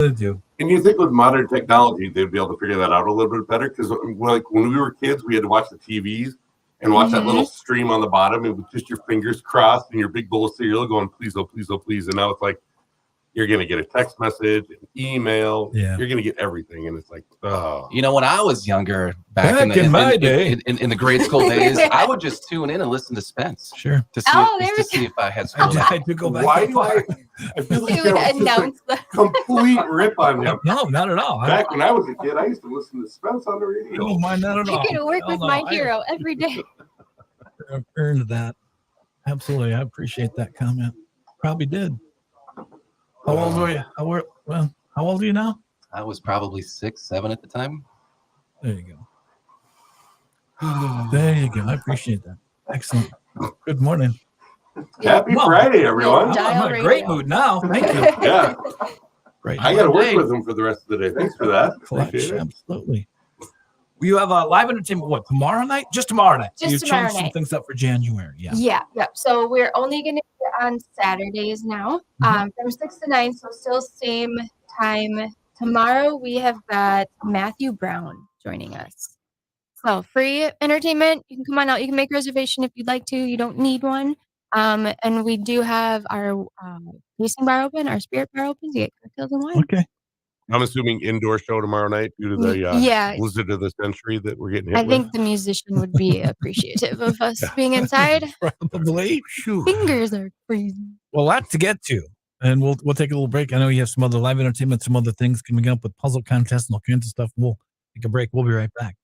They do. And you think with modern technology, they'd be able to figure that out a little bit better? Because like when we were kids, we had to watch the TVs and watch that little stream on the bottom, and with just your fingers crossed and your big bowl of cereal going, please, oh, please, oh, please. And now it's like, you're going to get a text message, an email. Yeah. You're going to get everything. And it's like, oh. You know, when I was younger, back in my day, in the grade school days, I would just tune in and listen to Spence. Sure. To see if I had school. I had to go back. Why do I feel like there was just a complete rip on him. No, not at all. Back when I was a kid, I used to listen to Spence on the radio. I don't mind that at all. I could work with my hero every day. I've earned that. Absolutely. I appreciate that comment. Probably did. How old were you? How old are you now? I was probably 6, 7 at the time. There you go. There you go. I appreciate that. Excellent. Good morning. Happy Friday, everyone. I'm in a great mood now. Thank you. Yeah. Great. I got to work with him for the rest of the day. Thanks for that. Appreciate it. Absolutely. You have a live entertainment, what, tomorrow night? Just tomorrow night. Just tomorrow changed night. Some things up for January. Yeah. Yeah. So we're only going to be on Saturdays now, from 6 to 9. So still same time. Tomorrow we have got Matthew Brown joining us. So free entertainment. You can come on out. You can make a reservation if you'd like to. You don't need one. And we do have our tasting bar open, our spirit bar open to get cocktails and wine. Okay. I'm assuming indoor show tomorrow night due to the blizzard of the century that we're getting hit I think the musician would be appreciative of us being inside. Probably. Fingers are freezing. Well, lots to get to. And we'll take a little break. I know you have some other live entertainment, some other things coming up with puzzle contests and all kinds of stuff. We'll take a break. We'll be right back.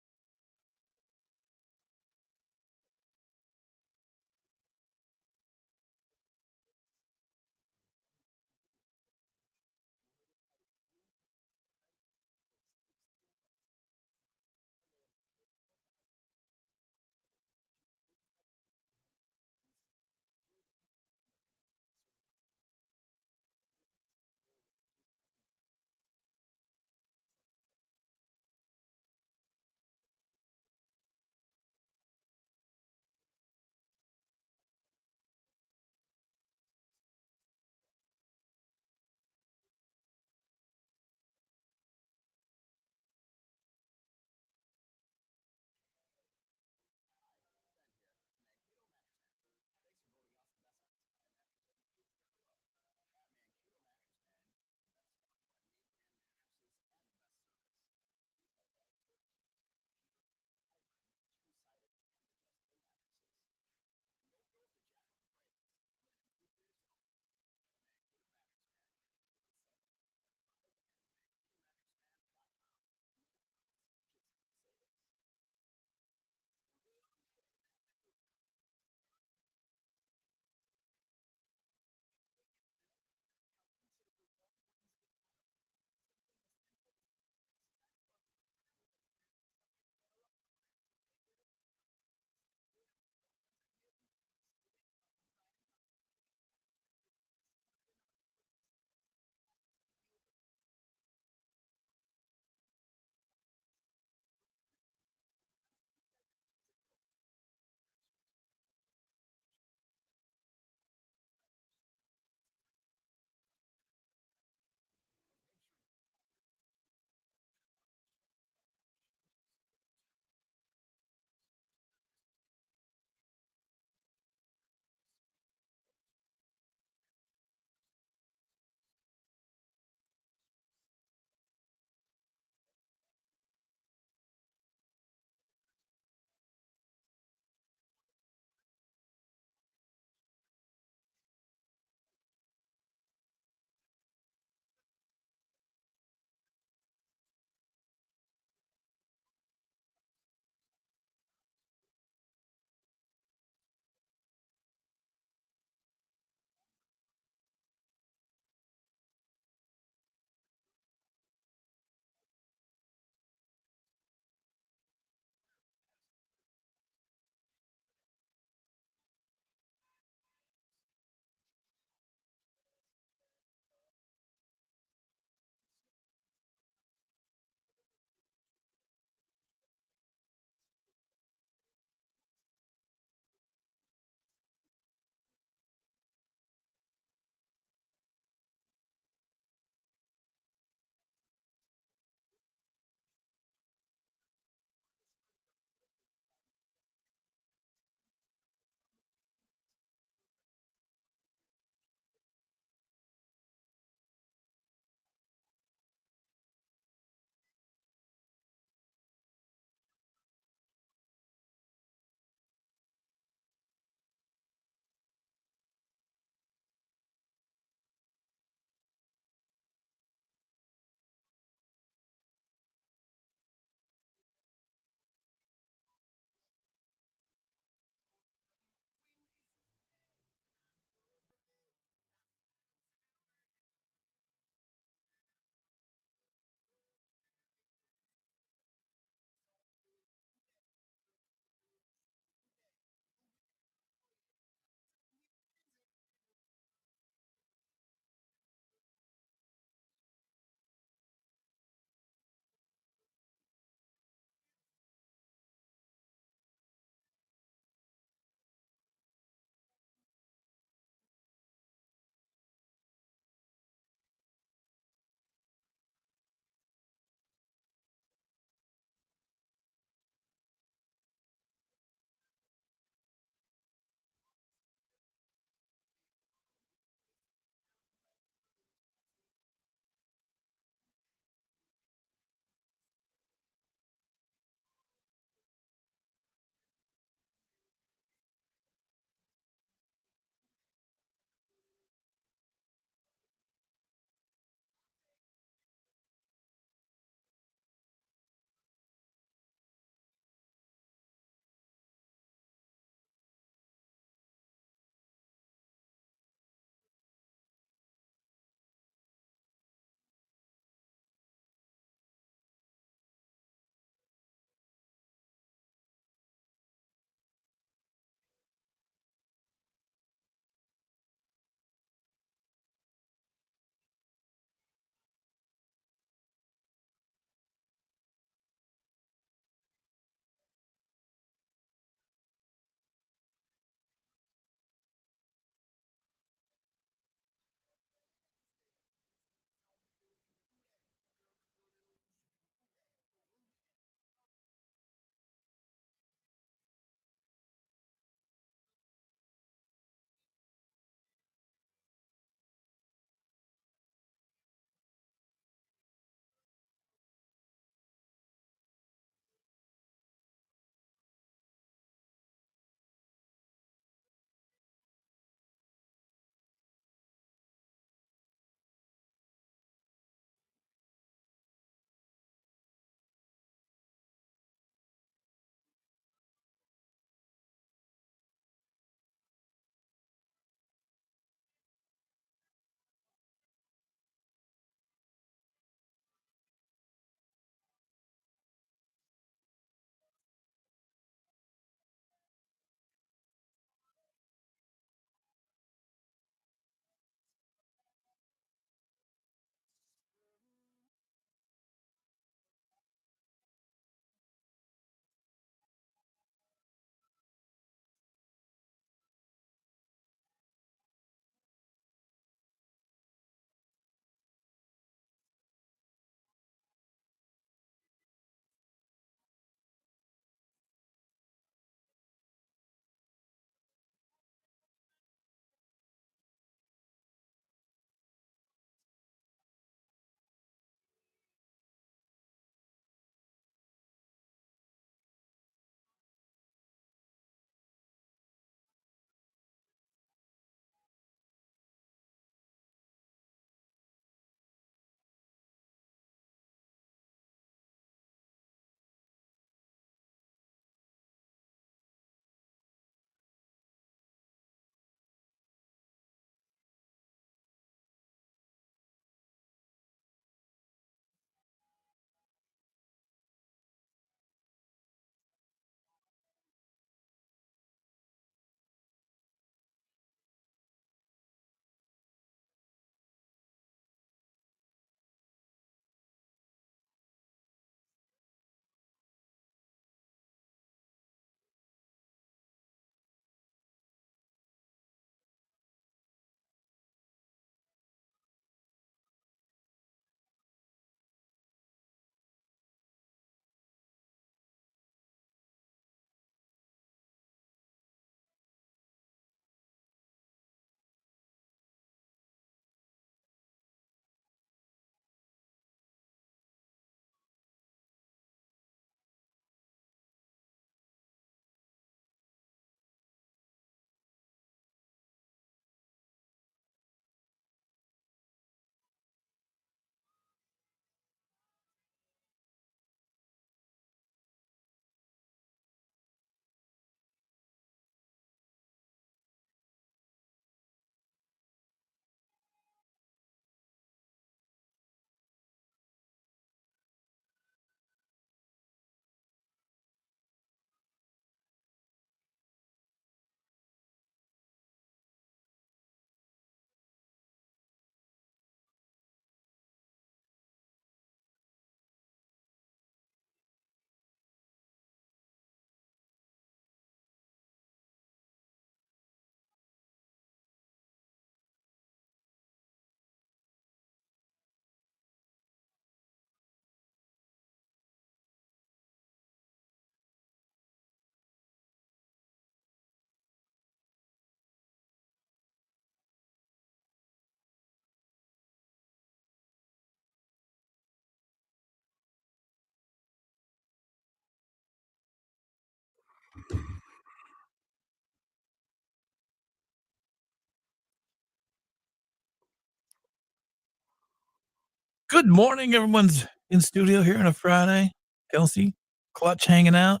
Good morning. Everyone's in studio here on a Friday. Kelsey, Clutch hanging out.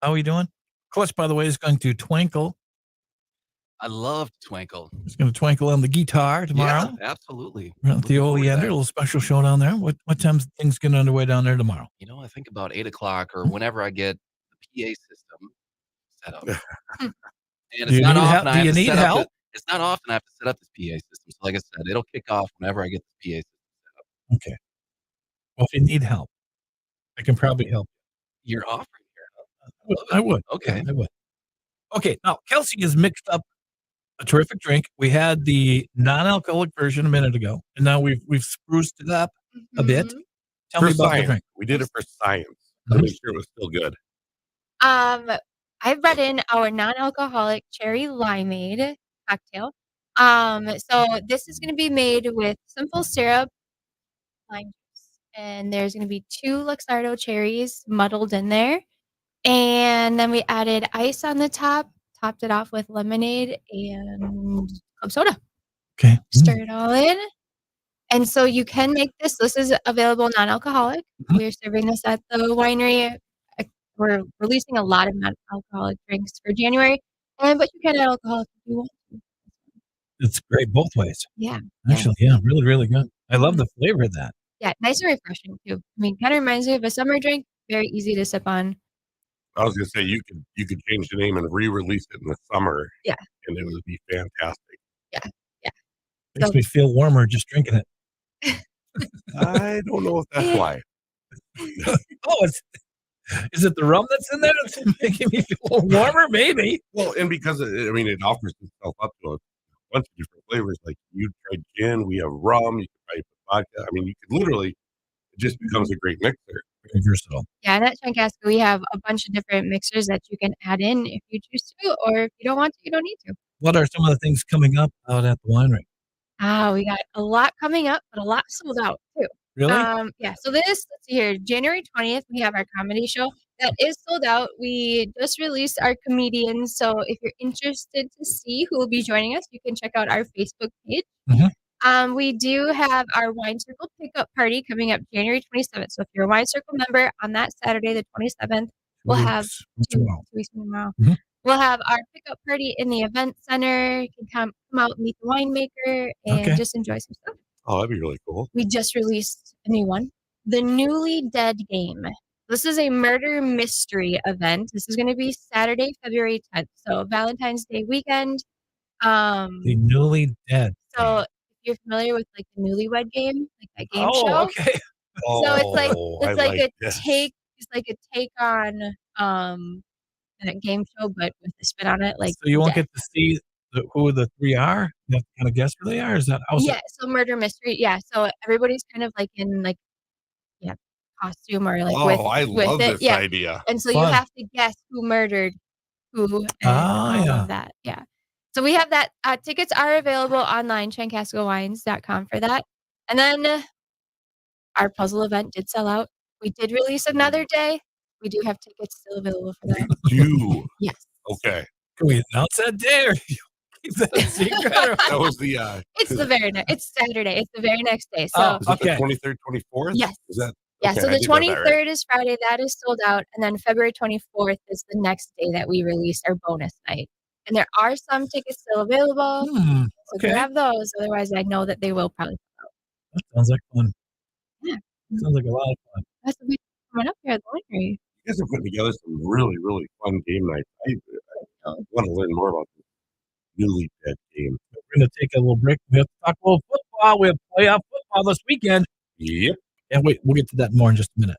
How are we doing? Clutch, by the way, is going to twinkle. I love Twinkle. He's going to twinkle on the guitar tomorrow. Yeah, absolutely. We're at the Looking forward to Oleander, a that. little special show down there. What time's things getting underway down there tomorrow? I think about 8 o'clock or whenever I get the PA system set up. And Do you it's not need often help? I Do have you to need set up help? it's not often I have to set up this PA system. So like I said, it'll kick off whenever I get the PA system. Okay. Well, if you need help, I can probably help. You're offering here. I would. Okay. Yeah, I would. Okay. Now, Kelsey has mixed up a terrific drink. We had the non-alcoholic version a minute ago, and now we've spruced it up a bit. Mhm. Tell me For about the science. drink. We did it for science to Mhm. make sure it was still good. I brought in our non-alcoholic cherry limeade cocktail. So this is going to be made with simple syrup, lime juice, and there's going to be 2 Luxardo cherries muddled in there, and then we added ice on the top, topped it off with lemonade and club soda. Okay. Stir it all in, and so you can make this. This is available non-alcoholic. Mhm. We're serving this at the winery. We're releasing a lot of non-alcoholic drinks for January, but you can add alcohol if you want. It's great both ways. Yeah. Actually, yeah, really, really good. I love Mhm. the flavor of that. Yeah, nice and refreshing too. I mean, kinda reminds me of a summer drink, very easy to sip on. I was gonna say you could change the name and re-release it in the summer. Yeah. And it would be fantastic. Yeah, yeah. Makes So me feel warmer just drinking it. I don't know if that's why. Oh, is it the rum that's in there that's making me feel a little warmer? Maybe. Well, and because it offers itself up to a bunch of different flavors. Like you tried gin, we have rum, you can probably put vodka. You could literally it just becomes a great mixer. Very versatile. Yeah, and at Chankaska, we have a bunch of different mixers that you can add in if you choose to, or if you don't want to, you don't need to. What are some of the things coming up out at the winery? We got a lot coming up, but a lot sold out too. Really? Yeah, so let's see here, January 20th, we have our comedy show. That is sold out. We just released our comedians, so if you're interested to see who will be joining us, you can check out our Facebook page. Mhm. We do have our Wine Circle pickup party coming up January 27th. So if you're a Wine Circle member on that Saturday, the 27th, we'll have two weeks from tomorrow. Mhm. We'll have our pickup party in the event center. You can come out and meet the winemaker and Okay. just enjoy some stuff. Oh, that'd be really cool. We just released a new one, The Newly Dead Game. This is a murder mystery event. This is going to be Saturday, February 10th. So Valentine's Day weekend. The Newly Dead. So if you're familiar with like the Newlywed Game, like that game Oh, show. okay. So it's like I like this. it's like a take on that game show, but with a spin on it. Like So you won't death. get to see who the 3 are? You have to kind of guess who they are? Is that how Yeah, so murder mystery. Yeah, so everybody's kind of like in like costume or like Oh, I with love it. this Yeah. idea. And so you Fun. have to guess who murdered who and all yeah. of that. Yeah. So we have that. Tickets are available online, chankaskawines.com for that. And then our puzzle event did sell out. We did release another day. We do have tickets still available for that. You Yes. okay? Can we announce that day or keep that a secret? Or? That was the It's the very next. It's Saturday. It's the very next day. So Oh, is it the okay. 23rd, 24th? yes. Is that Yeah, okay, so I the did have that 23rd right. is Friday. That is sold out. And then February 24th is the next day that we release our bonus night. And there are some tickets still available. So Okay. grab those. Otherwise, I know that they will probably sell out. That sounds like fun. Yeah. Sounds like a lot of fun. That's a big coming up here at the winery. You guys are putting together some really, really fun game nights. I want to learn more about this Newly Dead game. We're going to take a little break. We have to talk a little football. We have playoff football this weekend. Yep. And wait, we'll get to that more in just a minute.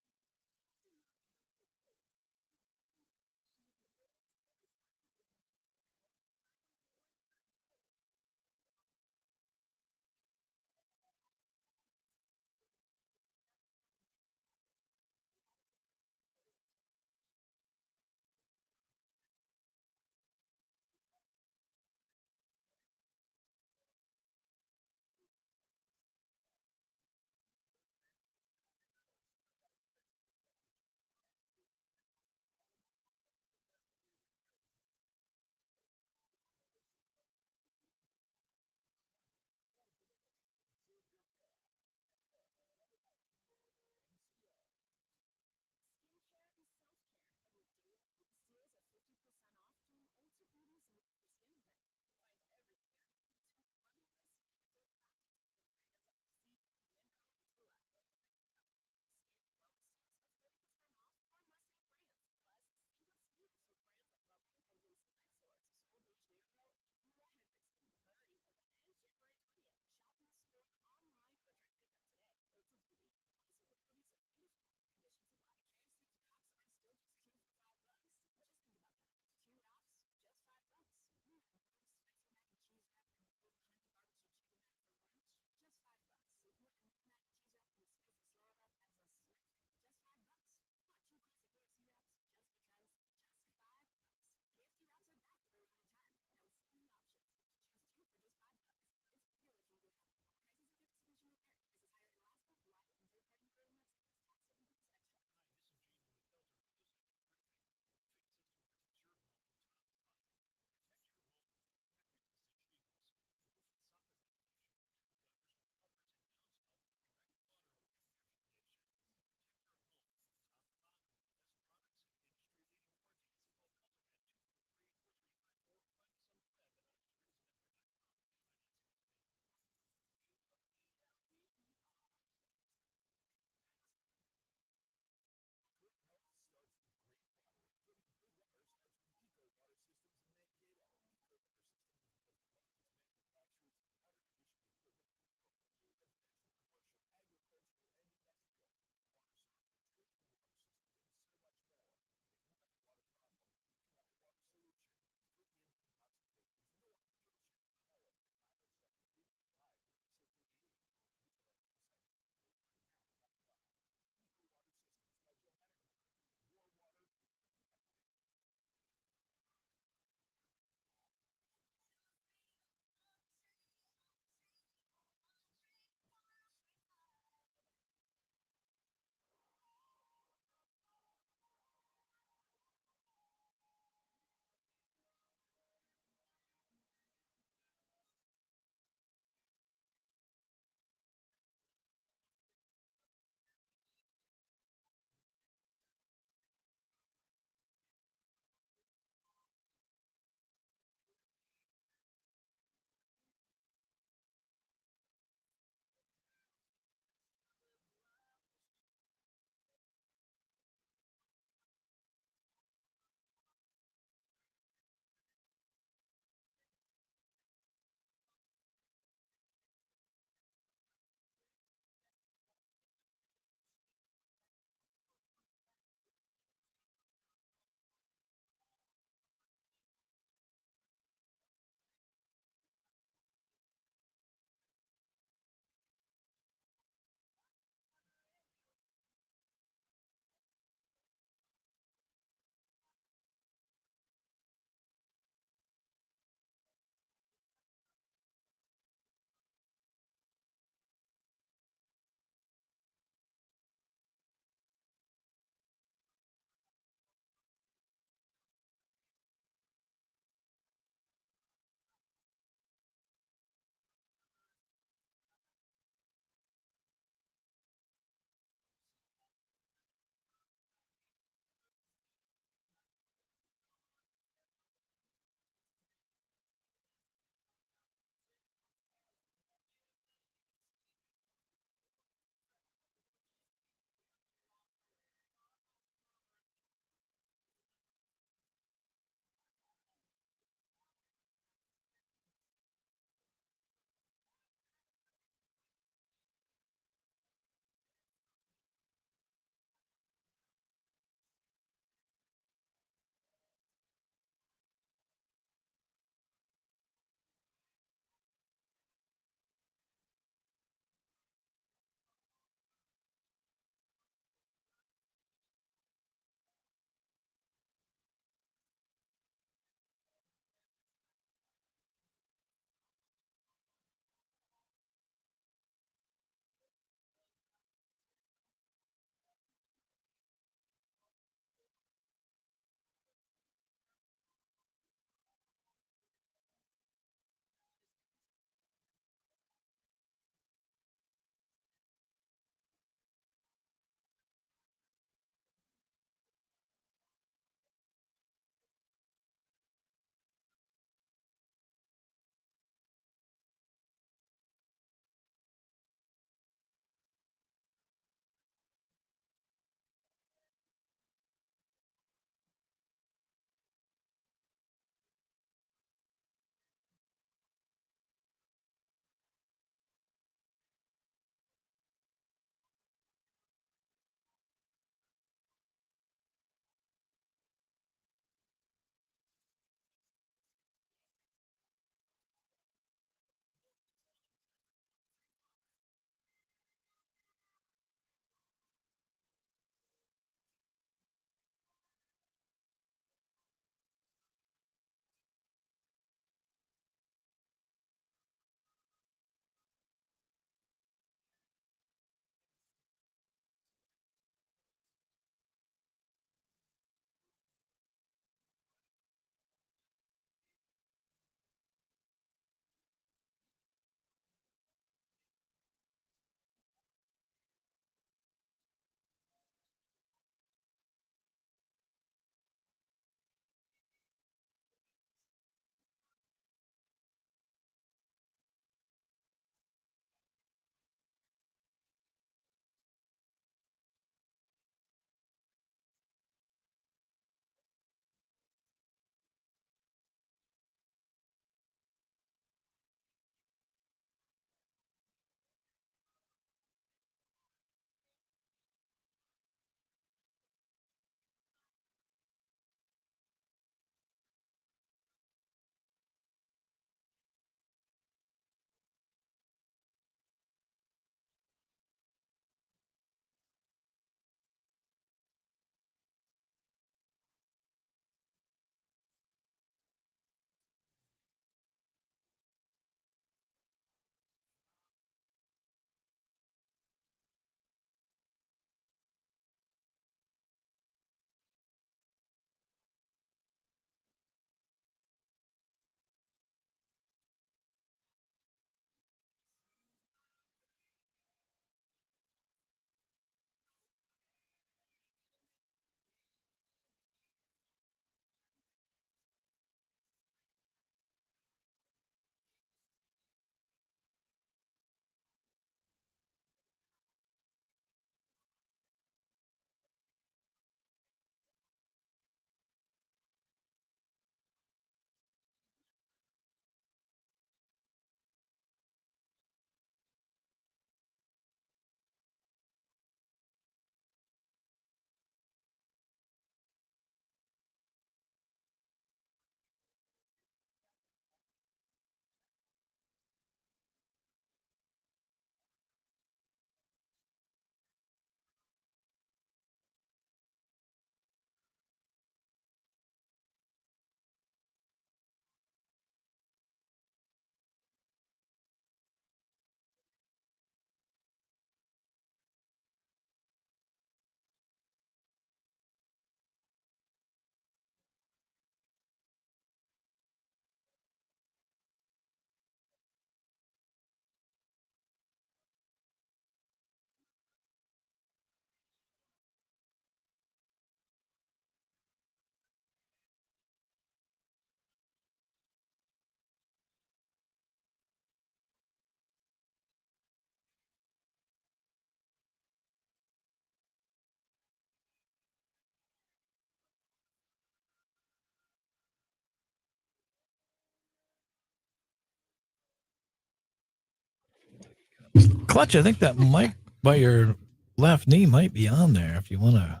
Clutch, I think that mic by your left knee might be on there. If you want to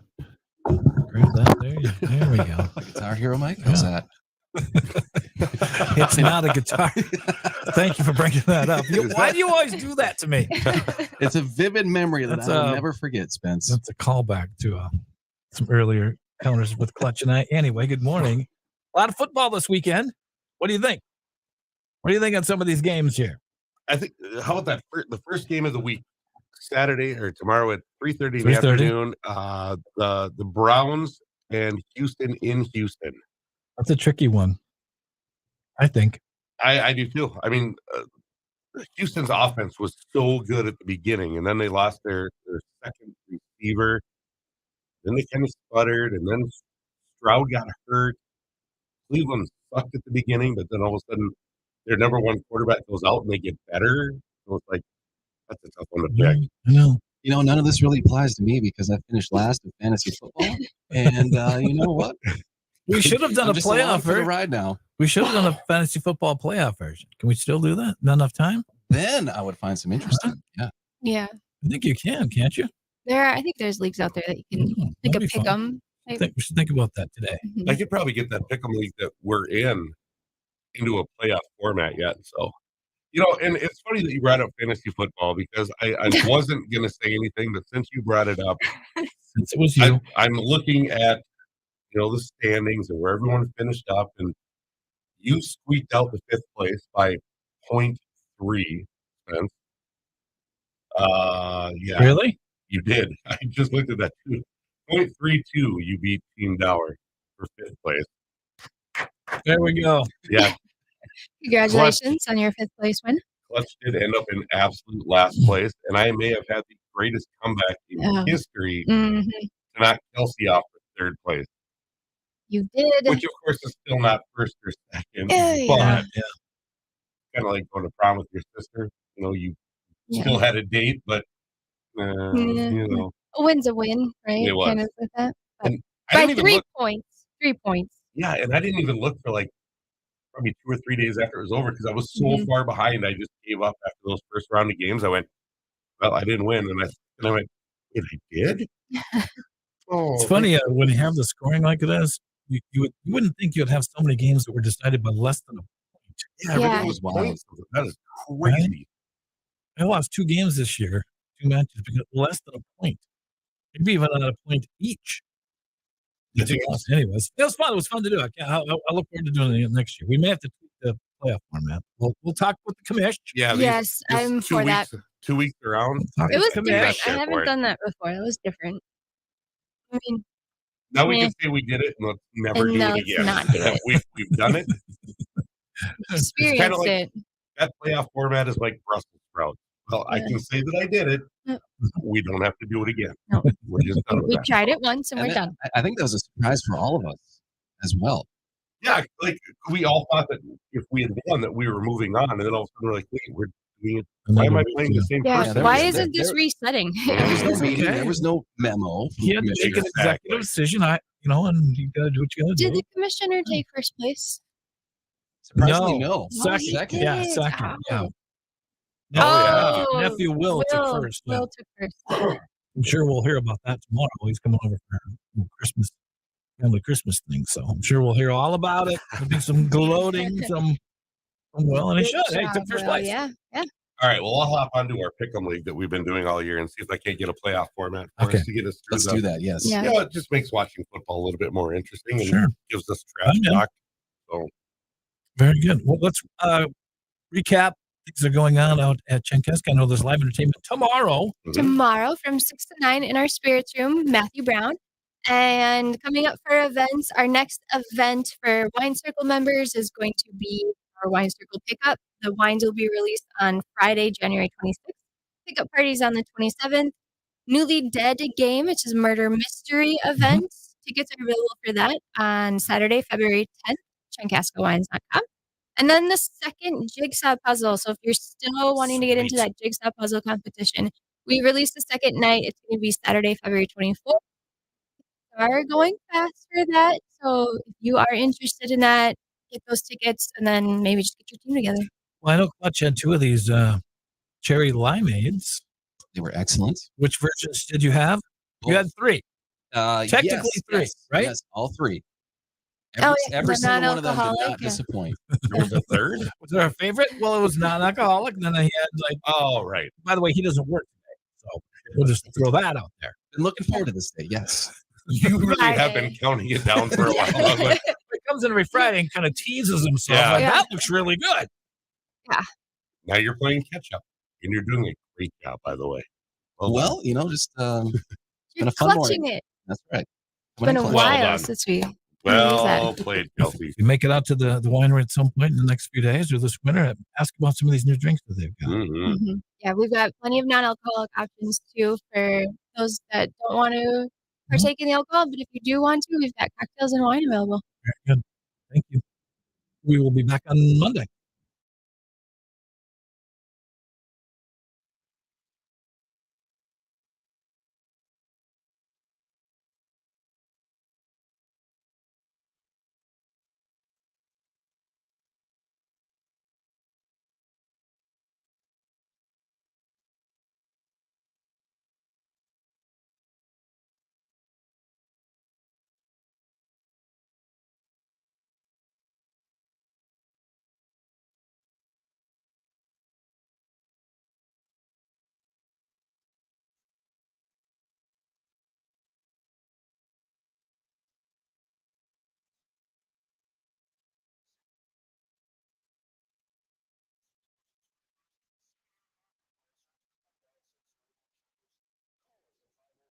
grab that there we go. Guitar Hero mic? How's that? It's not a guitar. Thank you for bringing that up. Why do you always do that to me? It's a vivid memory that I will never forget, Spence. That's a callback to some earlier encounters with Clutch and I. Anyway, good morning. A lot of football this weekend. What do you think? What do you think on some of these games here? I think, how about that? The first game of the week, Saturday or tomorrow at 3:30 in the 3:30. afternoon. The Browns and Houston in Houston. That's a tricky one, I think. I do too. I mean, Houston's offense was so good at the beginning, and then they lost their second receiver. Then they kind of sputtered, and then Stroud got hurt. Cleveland sucked at the beginning, but then all of a sudden their number one quarterback goes out and they get better. So it's like, that's a tough one to pick. I know. None of this really applies to me because I finished last in fantasy football. And you know what? We should have done a playoff for the version. ride now. We should have done a fantasy football playoff version. Can we still do that? Not enough time? Then I would find some interest in it. Yeah. Yeah. I think you can, can't you? I think there's leagues out there that you can pick a That'd be pick fun. 'em. I think we should think about that today. Mhm. I could probably get that pick'em league that we're in into a playoff format yet. So, and it's funny that you brought up fantasy football because I wasn't going to say anything, but since you brought it up, Since it was you. I'm looking at, the standings and where everyone finished up, and you squeaked out the fifth place by 0.3. Spence. Yeah, Really? you did. I just looked at that too. 0.32, you beat Team Dower for fifth place. There we go. Yeah, Congratulations on your 5th place win. Clutch did end up in absolute last place, and I may have had the greatest comeback in Oh. history Mhm. to knock Kelsey off for third place, You did. which of course is still not first or second, Yeah, but yeah. kind of like going to prom with your sister. You Yeah. still had a date, but Mhm. A win's a win, right? It was. Kind of with that. And I By didn't even 3 look. points. 3 points. Yeah, and I didn't even look for like probably 2 or 3 days after it was over because I was so Mhm. far behind. I just gave up after those first round of games. I went, well, I didn't win, and I went, wait, I did? Oh, It's funny when you have the scoring like it is, you wouldn't think you'd have so many games that were decided by less than a point. Yeah, everything Yeah. was Wow. points. That is crazy. I lost 2 games this year, 2 matches, because less than a point. Maybe even at a point each. I think it was- Anyways, it was fun. It was fun to do. I look forward to doing it next year. We may have to tweak the playoff format. We'll talk with the commish. Yeah, Yes, I'm two for that. weeks, 2 weeks around. It was Commish. different. I There for haven't it. done that before. It was different. I mean, Now we Yeah. can say we did it and let's never And do now it let's again. not do it. We've done it. experienced like- it. That playoff format is like Brussels sprouts. Well, I Yeah. can say that I did it. Yep. We don't have to do it again. No. We're just done with We that. tried it once and we're And done. I think that was a surprise for all of us as well. Yeah, like we all thought that if we had won, that we were moving on, and then all of a sudden we're like, wait, we're doing it. Why am I playing the same Yeah. person? there Why was- isn't this there- resetting? There was no It's meeting. okay. There was no memo. from He had to the make an commissioner. executive decision. And you got to do what you got to Did do. the commissioner take first place? Surprisingly, No. no. Second, he yeah, did. second, yeah. Oh. Nephew Will took first. Yeah. Will took first. I'm sure we'll hear about that tomorrow. He's coming over for Christmas, family Christmas thing. So I'm sure we'll hear all about it. There'll be some gloating from Will, and he should. Hey, he took first place. Yeah. All right, well, I'll hop onto our pick'em league that we've been doing all year and see if I can't get a playoff format for Okay. us to get us through Let's the- do that. Yes. Yeah. It just makes watching football a little bit more interesting and Sure. gives us trash Yeah. talk. Very good. Well, let's recap. Things are going on out at Chankaska. I know there's live entertainment tomorrow. Tomorrow from 6 to 9 in our spirits room, Matthew Brown. And coming up for events, our next event for Wine Circle members is going to be our Wine Circle pickup. The wines will be released on Friday, January 26th. Pickup parties on the 27th. Newly Dead game, which is a murder mystery event. Tickets are available for that on Saturday, February 10th, chankaskawines.com. And then the second jigsaw puzzle. So if you're still wanting to get into that jigsaw puzzle competition, we released the second night. It's going to be Saturday, February 24th. We are going fast for that. So if you are interested in that, get those tickets and then maybe just get your team together. Well, I know Clutch had 2 of these cherry limeades. They were excellent. Which versions did you have? You had 3. Technically Yes, 3, yes, right? Yes, all 3. Oh, Every the single one of them did non-alcoholic, not yeah. disappoint. There was a third. Was there a favorite? Well, it was non-alcoholic. And then he had like, Oh, right. by the way, he doesn't work today, so we'll just throw that out there. Been looking forward to this day. Yes. You really have Friday. been counting it down for a while. I was like, He comes in every Friday and kind of teases himself. Yeah. Like, Yeah. that looks really good. now you're playing catch up, and you're doing a great job, by the way. Well, just been You're a fun morning. clutching it. That's right. It's been a Winning Well clutch. while done. since we. well played, Kelsey. If you make it out to the winery at some point in the next few days or this winter, ask about some of these new drinks that they've got. Mhm. Yeah, we've got plenty of non-alcoholic options too for those that don't want to partake in the alcohol. But if you do want to, we've got cocktails and wine available. Very good. Thank you. We will be back on Monday.